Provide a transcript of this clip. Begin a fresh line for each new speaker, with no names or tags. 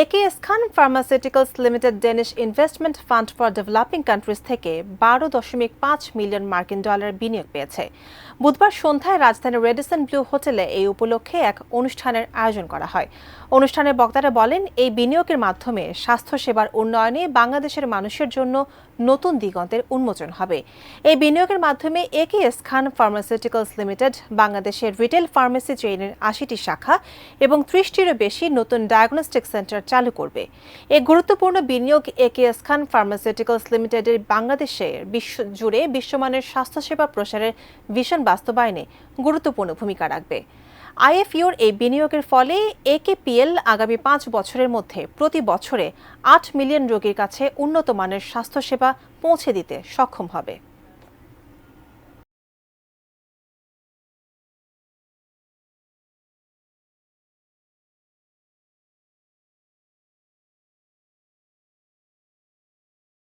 AKS Khan pharmaceuticals limited Danish investment fund for developing countries থেকে 12.5 million মার্কিন dollar বিনিয়োগ পেয়েছে। বুধবার সন্ধ্যায় রাজধানীর রেডিসন ব্লু হোটেলে এই উপলক্ষে এক অনুষ্ঠানের আয়োজন করা হয়। অনুষ্ঠানে বক্তারা বলেন, এই বিনিয়োগের মাধ্যমে স্বাস্থ্যসেবার উন্নয়নে বাংলাদেশের মানুষের জন্য নতুন দিগন্তের উন্মোচন হবে। এই বিনিয়োগের মাধ্যমে একেএস খান ফার্মাসিউটিক্যালস লিমিটেড বাংলাদেশের রিটেল ফার্মেসি চেইনের 80টি শাখা এবং 30টিরও বেশি নতুন ডায়াগনস্টিক সেন্টার চালু করবে। এই গুরুত্বপূর্ণ বিনিয়োগ একেএস খান ফার্মাসিউটিক্যালস লিমিটেডের বাংলাদেশে জুড়ে বিশ্বমানের স্বাস্থ্যসেবা প্রসারের ভিশন বাস্তবায়নে গুরুত্বপূর্ণ ভূমিকা রাখবে। আইএফইউর এই বিনিয়োগের ফলে একেপিএল আগামী 5 বছরের মধ্যে প্রতি বছরে 8 মিলিয়ন রোগীর কাছে উন্নত মানের স্বাস্থ্যসেবা পৌঁছে দিতে সক্ষম হবে।